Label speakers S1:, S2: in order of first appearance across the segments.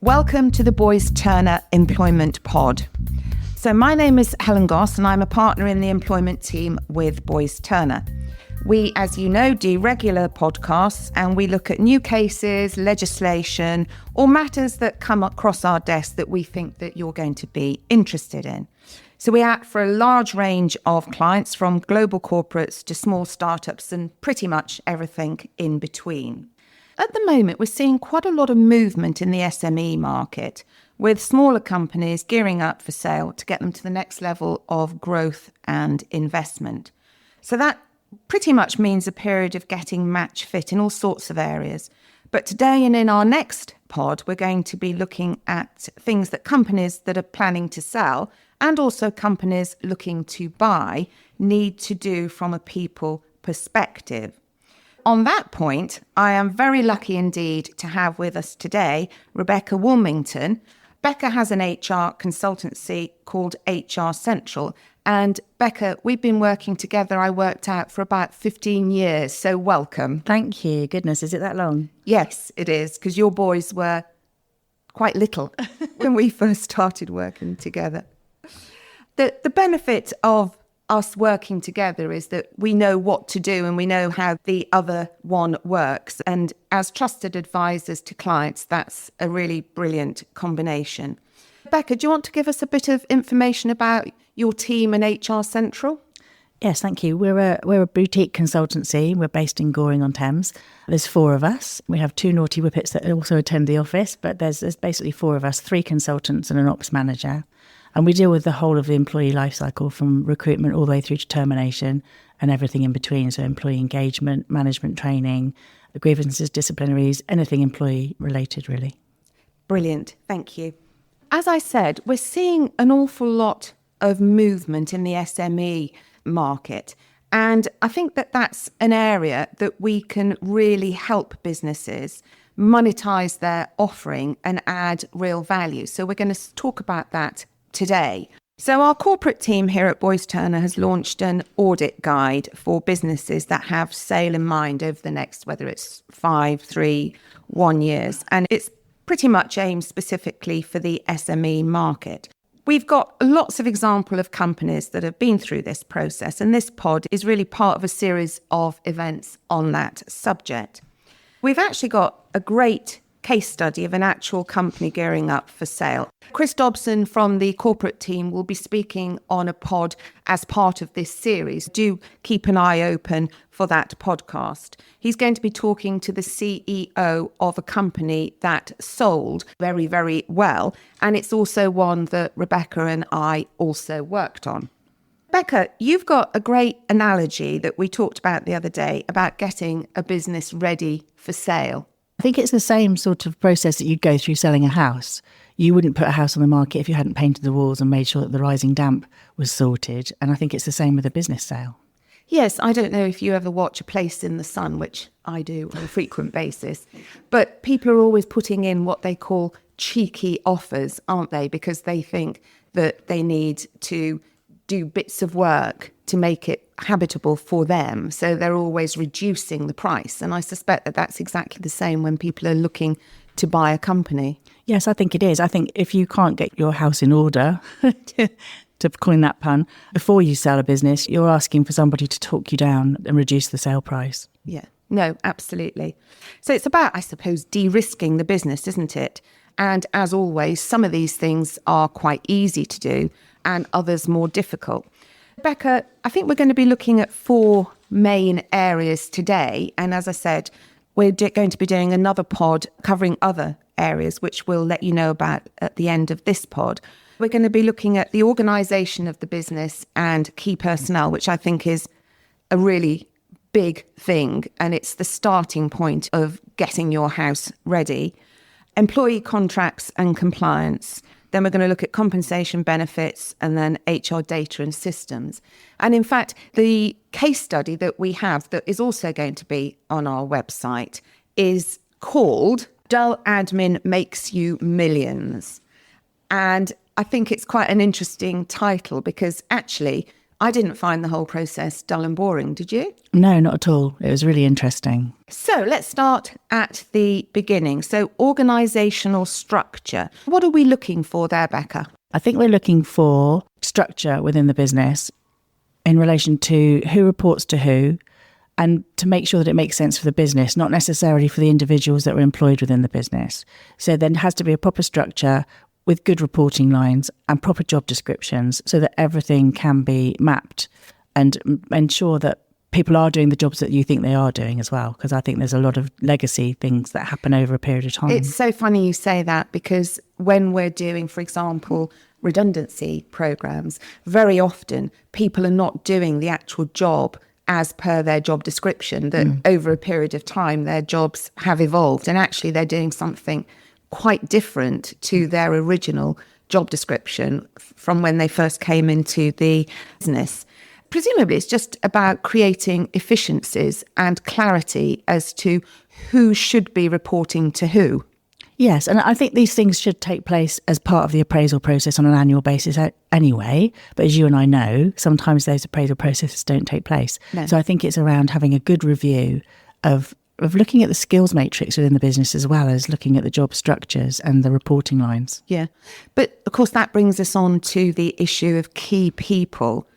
S1: Welcome to the Boyce Turner Employment Pod. So my name is Helen Goss and I'm a partner in the employment team with Boyce Turner. We, as you know, do regular podcasts and we look at new cases, legislation, or matters that come across our desk that we think that you're going to be interested in. So we act for a large range of clients, from global corporates to small startups and pretty much everything in between. At the moment, we're seeing quite a lot of movement in the SME market, with smaller companies gearing up for sale to get them to the next level of growth and investment. So that pretty much means a period of getting match fit in all sorts of areas. But today and in our next pod, we're going to be looking at things that companies that are planning to sell and also companies looking to buy need to do from a people perspective. On that point, I am very lucky indeed to have with us today Rebecca Wilmington. Becca has an HR consultancy called HR Central. And Becca, we've been working together, I worked out, for about 15 years. So welcome.
S2: Thank you. Goodness, is it that long?
S1: Yes, it is, because your boys were quite little when we first started working together. The benefit of us working together is that we know what to do and we know how the other one works. And as trusted advisors to clients, that's a really brilliant combination. Becca, do you want to give us a bit of information about your team and HR Central?
S2: Yes, thank you. We're a boutique consultancy. We're based in Goring-on-Thames. There's 4 of us. We have 2 naughty whippets that also attend the office, but there's basically 4 of us, 3 consultants and an ops manager. And we deal with the whole of the employee life cycle, from recruitment all the way through to termination and everything in between. So employee engagement, management training, grievances, disciplinaries, anything employee related, really.
S1: Brilliant. Thank you. As I said, we're seeing an awful lot of movement in the SME market. And I think that that's an area that we can really help businesses monetize their offering and add real value. So we're going to talk about that today. So our corporate team here at Boyce Turner has launched an audit guide for businesses that have sale in mind over the next, whether it's 5, 3, 1 years. And it's pretty much aimed specifically for the SME market. We've got lots of examples of companies that have been through this process, and this pod is really part of a series of events on that subject. We've actually got a great case study of an actual company gearing up for sale. Chris Dobson from the corporate team will be speaking on a pod as part of this series. Do keep an eye open for that podcast. He's going to be talking to the CEO of a company that sold very, very well. And it's also one that Rebecca and I also worked on. Becca, you've got a great analogy that we talked about the other day about getting a business ready for sale.
S2: I think it's the same sort of process that you'd go through selling a house. You wouldn't put a house on the market if you hadn't painted the walls and made sure that the rising damp was sorted. And I think it's the same with a business sale.
S1: Yes, I don't know if you ever watch A Place in the Sun, which I do on a frequent basis, but people are always putting in what they call cheeky offers, aren't they? Because they think that they need to do bits of work to make it habitable for them. So they're always reducing the price. And I suspect that that's exactly the same when people are looking to buy a company.
S2: Yes, I think it is. I think if you can't get your house in order, to coin that pun, before you sell a business, you're asking for somebody to talk you down and reduce the sale price.
S1: Yeah, no, absolutely. So it's about, I suppose, de-risking the business, isn't it? And as always, some of these things are quite easy to do and others more difficult. Becca, I think we're going to be looking at 4 main areas today. And as I said, we're going to be doing another pod covering other areas, which we'll let you know about at the end of this pod. We're going to be looking at the organisation of the business and key personnel, which I think is a really big thing. And it's the starting point of getting your house ready. Employee contracts and compliance. Then we're going to look at compensation, benefits, and then HR data and systems. And in fact, the case study that we have that is also going to be on our website is called Dull Admin Makes You Millions. And I think it's quite an interesting title because actually I didn't find the whole process dull and boring, did you?
S2: No, not at all. It was really interesting.
S1: So let's start at the beginning. So organisational structure. What are we looking for there, Becca?
S2: I think we're looking for structure within the business in relation to who reports to who, and to make sure that it makes sense for the business, not necessarily for the individuals that were employed within the business. So there has to be a proper structure with good reporting lines and proper job descriptions so that everything can be mapped, and ensure that people are doing the jobs that you think they are doing as well. Because I think there's a lot of legacy things that happen over a period of time.
S1: It's so funny you say that, because when we're doing, for example, redundancy programs, very often people are not doing the actual job as per their job description, that over a period of time their jobs have evolved, and actually they're doing something quite different to their original job description from when they first came into the business. Presumably it's just about creating efficiencies and clarity as to who should be reporting to who.
S2: Yes, and I think these things should take place as part of the appraisal process on an annual basis anyway. But as you and I know, sometimes those appraisal processes don't take place.
S1: No.
S2: So I think it's around having a good review of looking at the skills matrix within the business, as well as looking at the job structures and the reporting lines.
S1: Yeah. But of course, that brings us on to the issue of key people.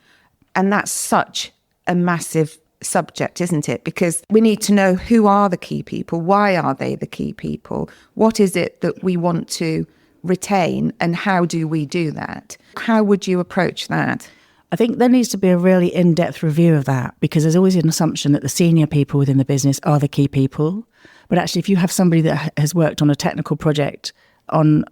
S1: And that's such a massive subject, isn't it? Because we need to know, who are the key people? Why are they the key people? What is it that we want to retain, and how do we do that? How would you approach that?
S2: I think there needs to be a really in-depth review of that, because there's always an assumption that the senior people within the business are the key people. But actually, if you have somebody that has worked on a technical project and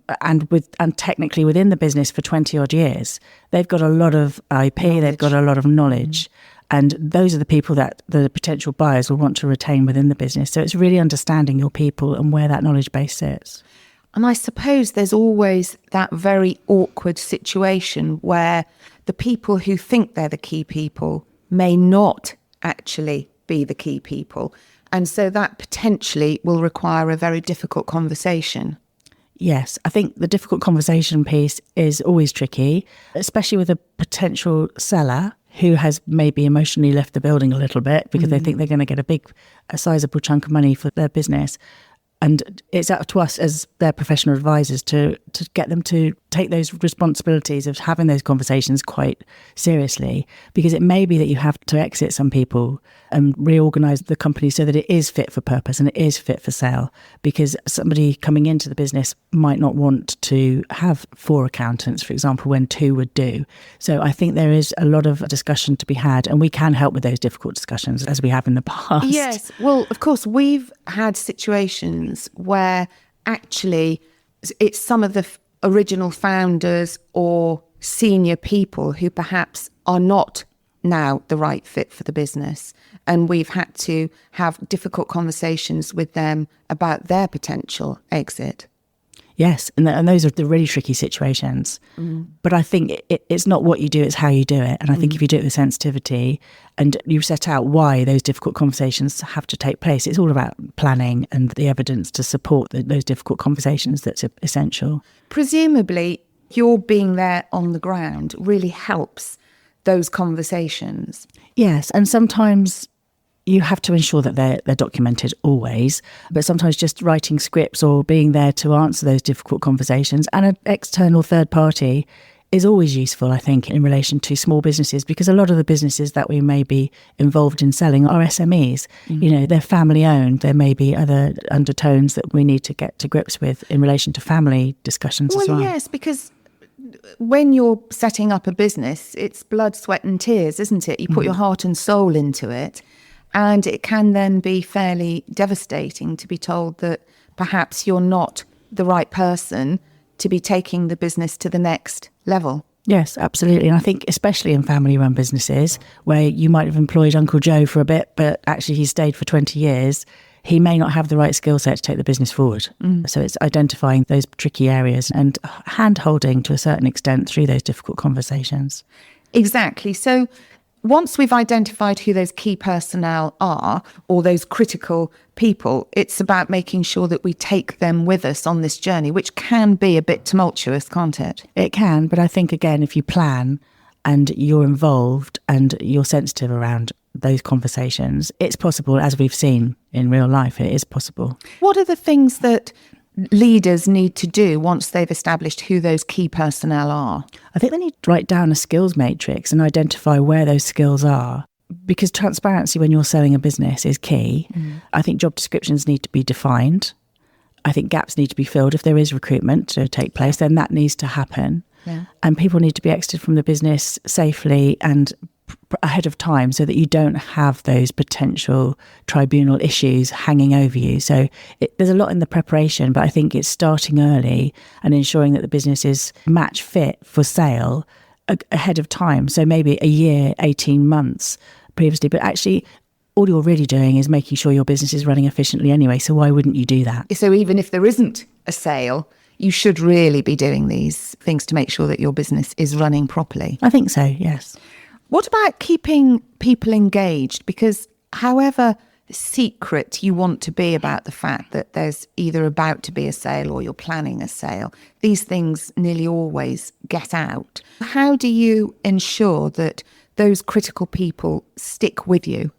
S2: technically within the business for 20 odd years, they've got a lot of IP, they've got a lot of knowledge. And those are the people that the potential buyers will want to retain within the business. So it's really understanding your people and where that knowledge base sits.
S1: And I suppose there's always that very awkward situation where the people who think they're the key people may not actually be the key people. And so that potentially will require a very difficult conversation.
S2: Yes, I think the difficult conversation piece is always tricky, especially with a potential seller who has maybe emotionally left the building a little bit because they think they're going to get a sizable chunk of money for their business. And it's up to us as their professional advisors to get them to take those responsibilities of having those conversations quite seriously, because it may be that you have to exit some people and reorganise the company so that it is fit for purpose and it is fit for sale, because somebody coming into the business might not want to have 4 accountants, for example, when 2 would do. So I think there is a lot of discussion to be had, and we can help with those difficult discussions as we have in the past.
S1: Yes, well, of course, we've had situations where actually it's some of the original founders or senior people who perhaps are not now the right fit for the business. And we've had to have difficult conversations with them about their potential exit.
S2: Yes, and those are the really tricky situations. But I think it's not what you do, it's how you do it. And I think if you do it with sensitivity and you set out why those difficult conversations have to take place, it's all about planning and the evidence to support those difficult conversations that's essential.
S1: Presumably, your being there on the ground really helps those conversations.
S2: Yes, and sometimes you have to ensure that they're documented always, but sometimes just writing scripts or being there to answer those difficult conversations, and an external third party is always useful, I think, in relation to small businesses, because a lot of the businesses that we may be involved in selling are SMEs. You know, they're family owned. There may be other undertones that we need to get to grips with in relation to family discussions as well.
S1: Yes, because when you're setting up a business, it's blood, sweat and tears, isn't it? You put your heart and soul into it. And it can then be fairly devastating to be told that perhaps you're not the right person to be taking the business to the next level.
S2: Yes, absolutely. And I think especially in family-run businesses where you might have employed Uncle Joe for a bit, but actually he stayed for 20 years, he may not have the right skill set to take the business forward. So it's identifying those tricky areas and hand-holding to a certain extent through those difficult conversations.
S1: Exactly. So once we've identified who those key personnel are, or those critical people, it's about making sure that we take them with us on this journey, which can be a bit tumultuous, can't it?
S2: It can, but I think, again, if you plan and you're involved and you're sensitive around those conversations, it's possible, as we've seen in real life, it is possible.
S1: What are the things that leaders need to do once they've established who those key personnel are?
S2: I think they need to write down a skills matrix and identify where those skills are, because transparency when you're selling a business is key. I think job descriptions need to be defined. I think gaps need to be filled. If there is recruitment to take place, then that needs to happen.
S1: Yeah.
S2: And people need to be exited from the business safely and ahead of time, so that you don't have those potential tribunal issues hanging over you. So there's a lot in the preparation, but I think it's starting early and ensuring that the business is match fit for sale ahead of time. So maybe a year, 18 months previously, but actually all you're really doing is making sure your business is running efficiently anyway. So why wouldn't you do that?
S1: So even if there isn't a sale, you should really be doing these things to make sure that your business is running properly.
S2: I think so, yes.
S1: What about keeping people engaged? Because however secret you want to be about the fact that there's either about to be a sale or you're planning a sale, these things nearly always get out. How do you ensure that those critical people stick with you?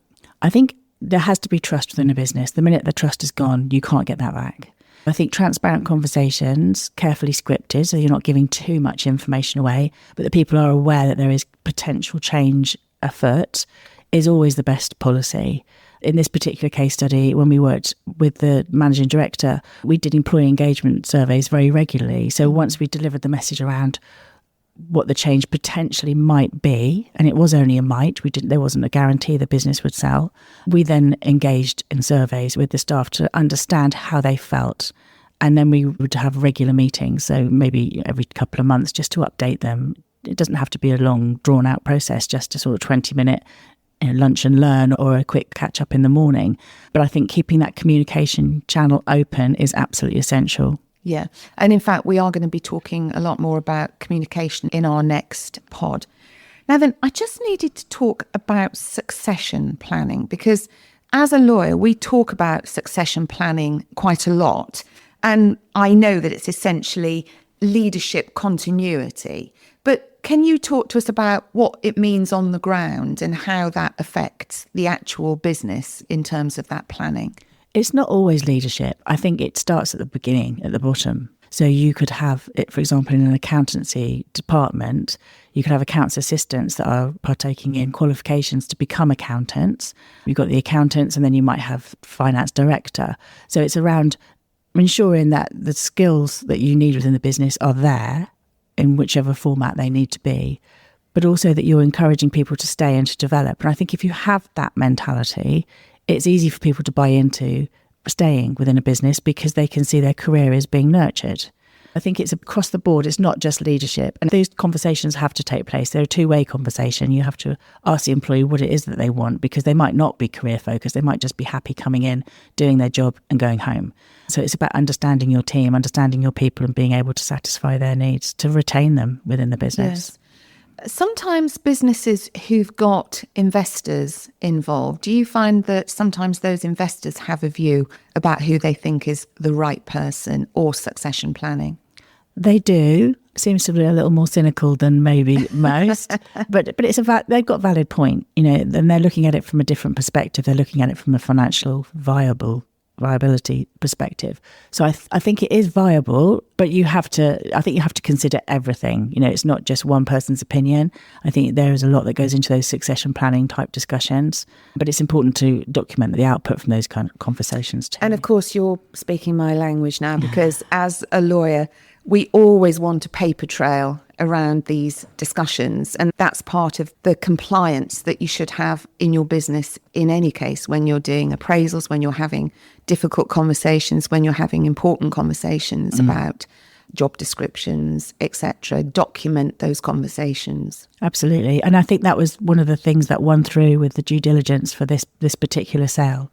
S2: I think there has to be trust within a business. The minute the trust is gone, you can't get that back. I think transparent conversations, carefully scripted, so you're not giving too much information away, but that people are aware that there is potential change afoot, is always the best policy. In this particular case study, when we worked with the managing director, we did employee engagement surveys very regularly. So once we delivered the message around what the change potentially might be, and it was only a might, there wasn't a guarantee the business would sell, we then engaged in surveys with the staff to understand how they felt. And then we would have regular meetings, so maybe every couple of months, just to update them. It doesn't have to be a long, drawn-out process, just a sort of 20-minute lunch and learn or a quick catch-up in the morning. But I think keeping that communication channel open is absolutely essential.
S1: Yeah. And in fact, we are going to be talking a lot more about communication in our next pod. Now then, I just needed to talk about succession planning, because as a lawyer, we talk about succession planning quite a lot. And I know that it's essentially leadership continuity. But can you talk to us about what it means on the ground and how that affects the actual business in terms of that planning?
S2: It's not always leadership. I think it starts at the beginning, at the bottom. So you could have it, for example, in an accountancy department, you could have accounts assistants that are partaking in qualifications to become accountants. You've got the accountants, and then you might have finance director. So it's around ensuring that the skills that you need within the business are there in whichever format they need to be, but also that you're encouraging people to stay and to develop. And I think if you have that mentality, it's easy for people to buy into staying within a business because they can see their career is being nurtured. I think it's across the board. It's not just leadership. And those conversations have to take place. They're a two-way conversation. You have to ask the employee what it is that they want, because they might not be career focused. They might just be happy coming in, doing their job and going home. So it's about understanding your team, understanding your people, and being able to satisfy their needs to retain them within the business.
S1: Yes. Sometimes businesses who've got investors involved, do you find that sometimes those investors have a view about who they think is the right person or succession planning?
S2: They do. Seems to be a little more cynical than maybe most, but it's they've got a valid point, and they're looking at it from a different perspective. They're looking at it from a financial viability perspective. So I think it is viable, but I think you have to consider everything. It's not just one person's opinion. I think there is a lot that goes into those succession planning type discussions, but it's important to document the output from those kind of conversations too.
S1: And of course, you're speaking my language now, because as a lawyer, we always want a paper trail around these discussions. And that's part of the compliance that you should have in your business in any case, when you're doing appraisals, when you're having difficult conversations, when you're having important conversations about job descriptions, etc. Document those conversations.
S2: Absolutely. And I think that was one of the things that won through with the due diligence for this particular sale,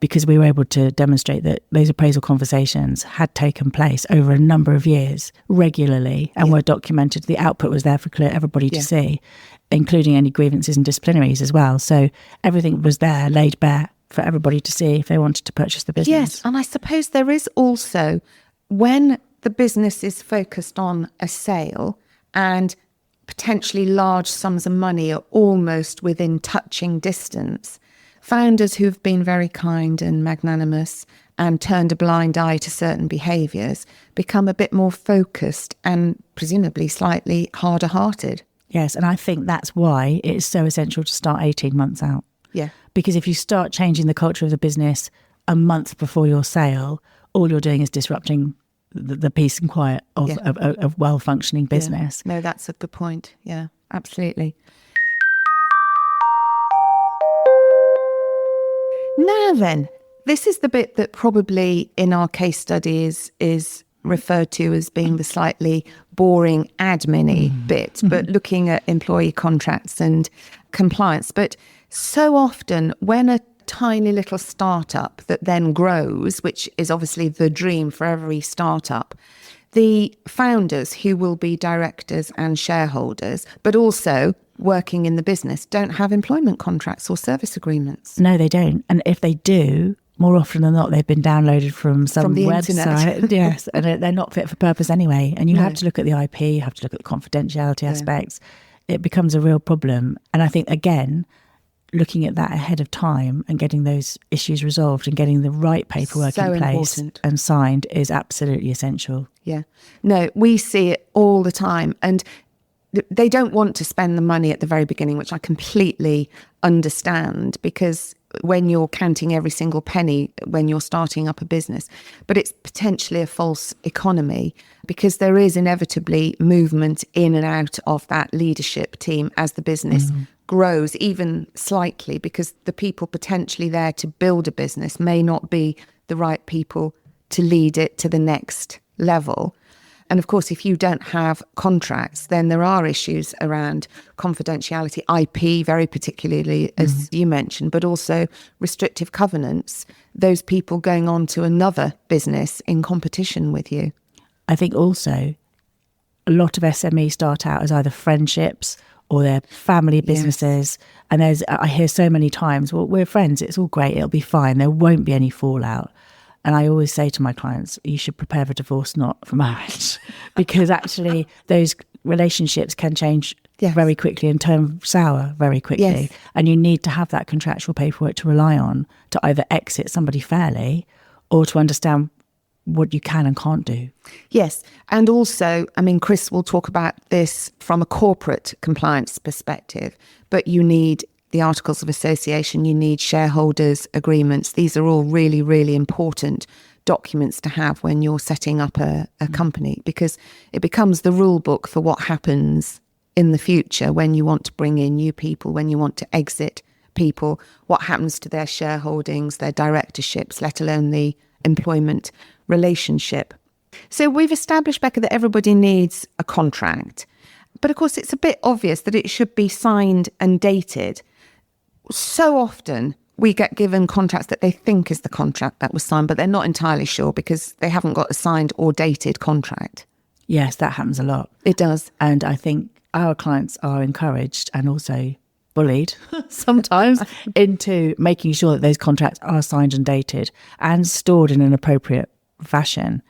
S2: because we were able to demonstrate that those appraisal conversations had taken place over a number of years regularly and were documented. The output was there for everybody to see, including any grievances and disciplinaries as well. So everything was there, laid bare for everybody to see if they wanted to purchase the business.
S1: Yes, and I suppose there is also, when the business is focused on a sale and potentially large sums of money are almost within touching distance, founders who've been very kind and magnanimous and turned a blind eye to certain behaviours become a bit more focused and presumably slightly harder hearted.
S2: Yes, and I think that's why it's so essential to start 18 months out.
S1: Yeah.
S2: Because if you start changing the culture of the business a month before your sale, all you're doing is disrupting the peace and quiet of well-functioning business.
S1: Yeah. No, that's a good point. Yeah, absolutely. Now then, this is the bit that probably in our case studies is referred to as being the slightly boring admin-y bit, but looking at employee contracts and compliance. But so often when a tiny little startup that then grows, which is obviously the dream for every startup, the founders who will be directors and shareholders, but also working in the business, don't have employment contracts or service agreements.
S2: No, they don't. And if they do, more often than not, they've been downloaded from some
S1: the
S2: website.
S1: internet.
S2: Yes, and they're not fit for purpose anyway. And you have to look at the IP, you have to look at the confidentiality aspects. It becomes a real problem. And I think, again, looking at that ahead of time and getting those issues resolved and getting the right paperwork in place and signed is absolutely essential.
S1: Yeah. No, we see it all the time. And they don't want to spend the money at the very beginning, which I completely understand, because when you're counting every single penny when you're starting up a business, but it's potentially a false economy because there is inevitably movement in and out of that leadership team as the business grows, even slightly, because the people potentially there to build a business may not be the right people to lead it to the next level. And of course, if you don't have contracts, then there are issues around confidentiality, IP, very particularly, as you mentioned, but also restrictive covenants, those people going on to another business in competition with you.
S2: I think also a lot of SMEs start out as either friendships or they're family businesses. And I hear so many times, well, we're friends, it's all great, it'll be fine, there won't be any fallout. And I always say to my clients, you should prepare for divorce, not for marriage, because actually those relationships can change very quickly and turn sour very quickly.
S1: Yes.
S2: And you need to have that contractual paperwork to rely on to either exit somebody fairly or to understand what you can and can't do.
S1: Yes. And also, I mean, Chris will talk about this from a corporate compliance perspective, but you need the Articles of Association, you need shareholders' agreements. These are all really, really important documents to have when you're setting up a company, because it becomes the rule book for what happens in the future when you want to bring in new people, when you want to exit people, what happens to their shareholdings, their directorships, let alone the employment relationship. So we've established, Becca, that everybody needs a contract. But of course, it's a bit obvious that it should be signed and dated. So often we get given contracts that they think is the contract that was signed, but they're not entirely sure because they haven't got a signed or dated contract.
S2: Yes, that happens a lot.
S1: It does.
S2: And I think our clients are encouraged and also bullied sometimes into making sure that those contracts are signed and dated and stored in an appropriate fashion.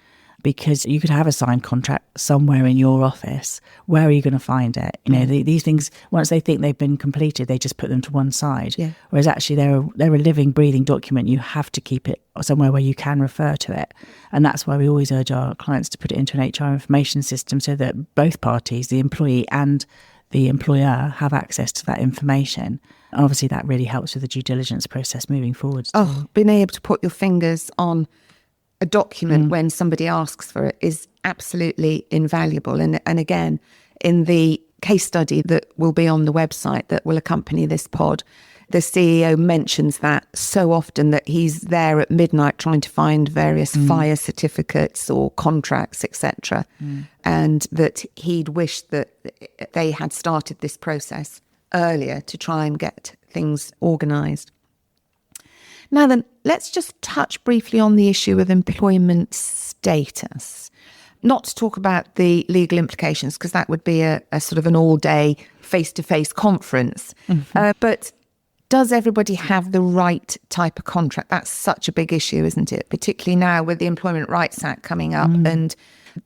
S2: Because you could have a signed contract somewhere in your office. Where are you going to find it? You know, these things, once they think they've been completed, they just put them to one side. Yeah. Whereas actually they're a living, breathing document. You have to keep it somewhere where you can refer to it. And that's why we always urge our clients to put it into an HR information system so that both parties, the employee and the employer, have access to that information. And obviously that really helps with the due diligence process moving forward.
S1: Oh, being able to put your fingers on a document when somebody asks for it is absolutely invaluable. And again, in the case study that will be on the website that will accompany this pod, the CEO mentions that so often that he's there at midnight trying to find various fire certificates or contracts, etc. And that he'd wish that they had started this process earlier to try and get things organised. Now then, let's just touch briefly on the issue of employment status. Not to talk about the legal implications, because that would be a sort of an all-day face-to-face conference. But does everybody have the right type of contract? That's such a big issue, isn't it? Particularly now with the Employment Rights Act coming up and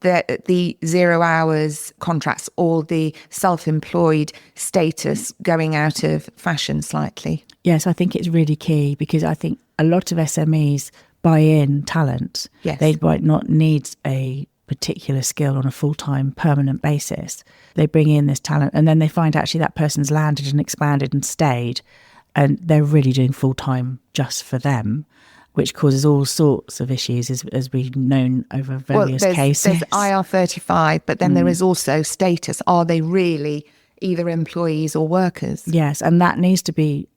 S1: the 0 hours contracts or the self-employed status going out of fashion slightly?
S2: Yes, I think it's really key, because I think a lot of SMEs buy in talent.
S1: Yes.
S2: They might not need a particular skill on a full-time permanent basis. They bring in this talent and then they find actually that person's landed and expanded and stayed, and they're really doing full-time just for them, which causes all sorts of issues, as we've known over various cases.
S1: There's IR35, but then there is also status. Are they really either employees or workers?
S2: Yes, and that needs to be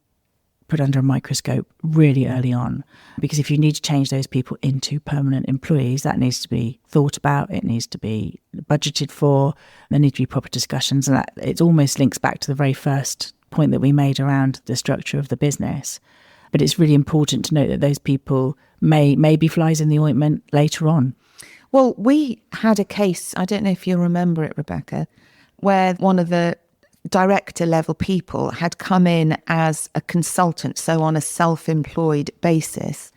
S2: put under a microscope really early on, because if you need to change those people into permanent employees, that needs to be thought about, it needs to be budgeted for, there need to be proper discussions, and that it almost links back to the very first point that we made around the structure of the business. But it's really important to note that those people may be flies in the ointment later on.
S1: Well, we had a case, I don't know if you remember it, Rebecca, where one of the director level people had come in as a consultant, so on a self-employed basis,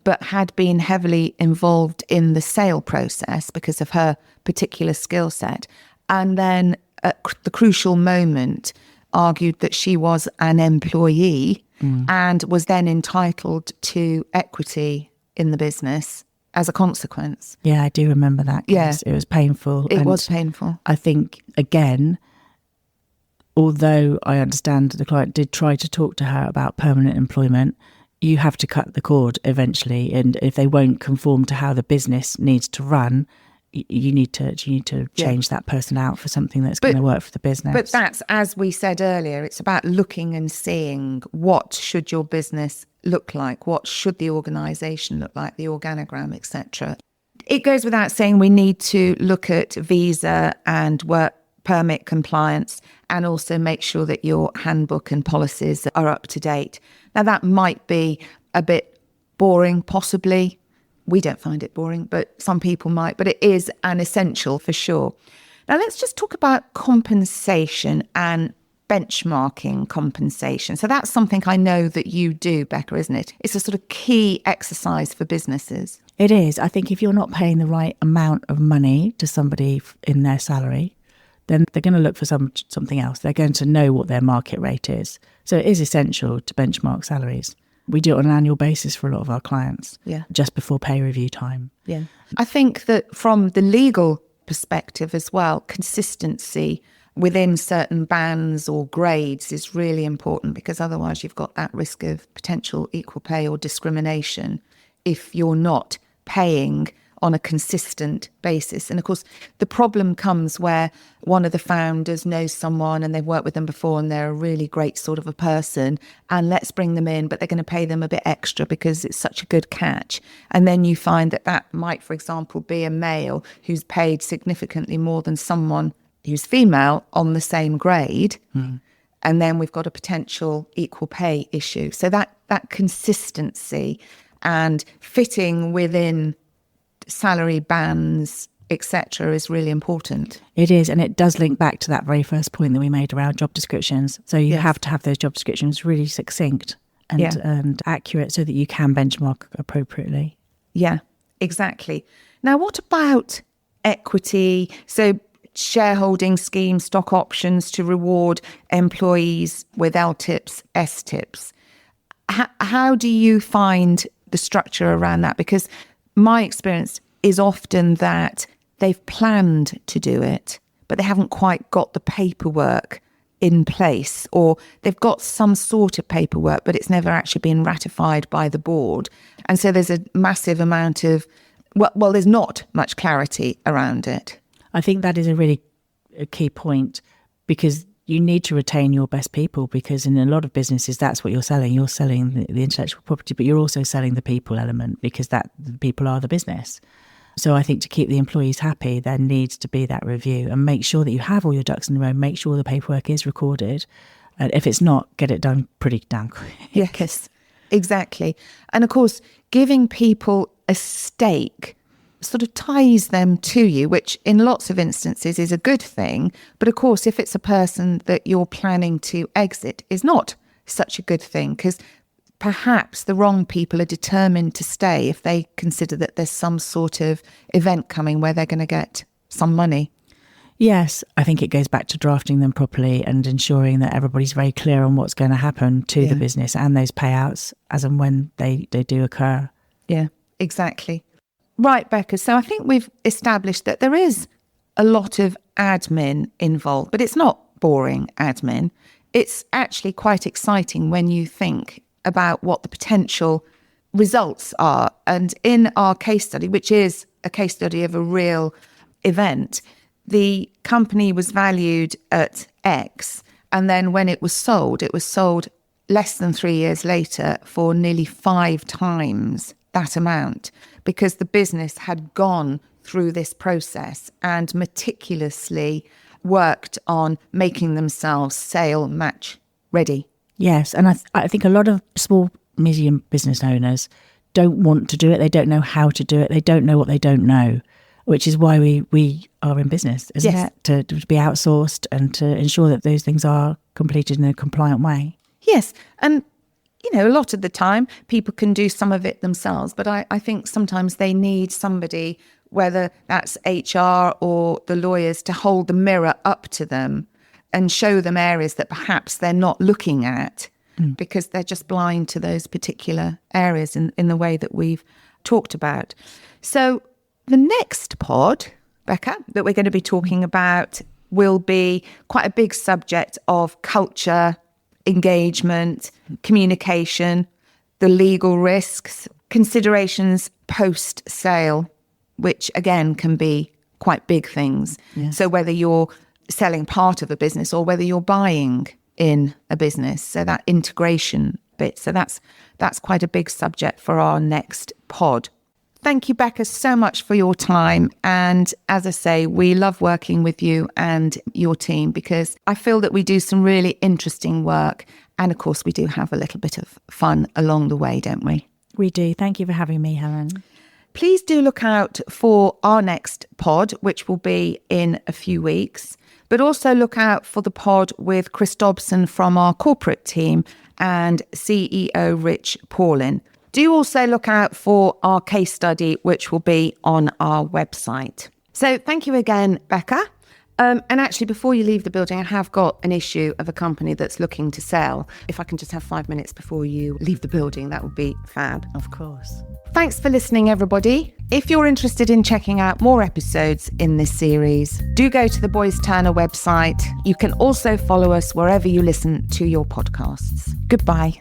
S1: but had been heavily involved in the sale process because of her particular skill set. And then at the crucial moment argued that she was an employee and was then entitled to equity in the business as a consequence.
S2: Yeah, I do remember that case.
S1: Yeah.
S2: It was painful.
S1: It was painful.
S2: I think, again, although I understand the client did try to talk to her about permanent employment, you have to cut the cord eventually. And if they won't conform to how the business needs to run, you need to change that person out for something that's going to work for the business.
S1: But that's, as we said earlier, it's about looking and seeing what should your business look like, what should the organisation look like, the organogram, etc. It goes without saying we need to look at visa and work permit compliance, and also make sure that your handbook and policies are up to date. Now, that might be a bit boring, possibly. We don't find it boring, but some people might. But it is an essential for sure. Now, let's just talk about compensation and benchmarking compensation. So that's something I know that you do, Becca, isn't it? It's a sort of key exercise for businesses.
S2: It is. I think if you're not paying the right amount of money to somebody in their salary, then they're going to look for something else. They're going to know what their market rate is. So it is essential to benchmark salaries. We do it on an annual basis for a lot of our clients, just before pay review time.
S1: Yeah, I think that from the legal perspective as well, consistency within certain bands or grades is really important, because otherwise you've got that risk of potential equal pay or discrimination if you're not paying on a consistent basis. And of course, the problem comes where one of the founders knows someone and they've worked with them before and they're a really great sort of a person, and let's bring them in, but they're going to pay them a bit extra because it's such a good catch. And then you find that that might, for example, be a male who's paid significantly more than someone who's female on the same grade. And then we've got a potential equal pay issue. So that consistency and fitting within salary bands, etc., is really important.
S2: It is, and it does link back to that very first point that we made around job descriptions. So you have to have those job descriptions really succinct and accurate so that you can benchmark appropriately. Yeah,
S1: exactly. Now, what about equity? So shareholding schemes, stock options to reward employees with LTIPs, STIPs. How do you find the structure around that? Because my experience is often that they've planned to do it, but they haven't quite got the paperwork in place, or they've got some sort of paperwork, but it's never actually been ratified by the board. And so there's a massive amount of, well, there's not much clarity around it.
S2: I think that is a key point, because you need to retain your best people, because in a lot of businesses, that's what you're selling. You're selling the intellectual property, but you're also selling the people element, because the people are the business. So I think to keep the employees happy, there needs to be that review, and make sure that you have all your ducks in a row, make sure the paperwork is recorded. And if it's not, get it done pretty damn quick.
S1: Yes, exactly. And of course, giving people a stake sort of ties them to you, which in lots of instances is a good thing. But of course, if it's a person that you're planning to exit, is not such a good thing, because perhaps the wrong people are determined to stay if they consider that there's some sort of event coming where they're going to get some money.
S2: Yes, I think it goes back to drafting them properly and ensuring that everybody's very clear on what's going to happen to the business and those payouts as and when they do occur.
S1: Yeah, exactly. Right, Becca. So I think we've established that there is a lot of admin involved, but it's not boring admin. It's actually quite exciting when you think about what the potential results are. And in our case study, which is a case study of a real event, the company was valued at X. And then when it was sold less than 3 years later for nearly 5 times that amount, because the business had gone through this process and meticulously worked on making themselves sale match ready.
S2: Yes, and I think a lot of small, medium business owners don't want to do it. They don't know how to do it. They don't know what they don't know, which is why we are in business, isn't it? To be outsourced and to ensure that those things are completed in a compliant way.
S1: Yes, and a lot of the time people can do some of it themselves, but I think sometimes they need somebody, whether that's HR or the lawyers, to hold the mirror up to them and show them areas that perhaps they're not looking at because they're just blind to those particular areas in the way that we've talked about. So the next pod, Becca, that we're going to be talking about will be quite a big subject of culture, engagement, communication, the legal risks, considerations post-sale, which again can be quite big things. Yes. So whether you're selling part of a business or whether you're buying in a business, so that integration bit. So that's quite a big subject for our next pod. Thank you, Becca, so much for your time. And as I say, we love working with you and your team because I feel that we do some really interesting work. And of course, we do have a little bit of fun along the way, don't we?
S2: We do. Thank you for having me, Helen.
S1: Please do look out for our next pod, which will be in a few weeks. But also look out for the pod with Chris Dobson from our corporate team and CEO Rich Paulin. Do also look out for our case study, which will be on our website. So thank you again, Becca. And actually, before you leave the building, I have got an issue of a company that's looking to sell. If I can just have 5 minutes before you leave the building, that would be fab.
S2: Of course.
S1: Thanks for listening, everybody. If you're interested in checking out more episodes in this series, do go to the Boys Turner website. You can also follow us wherever you listen to your podcasts. Goodbye.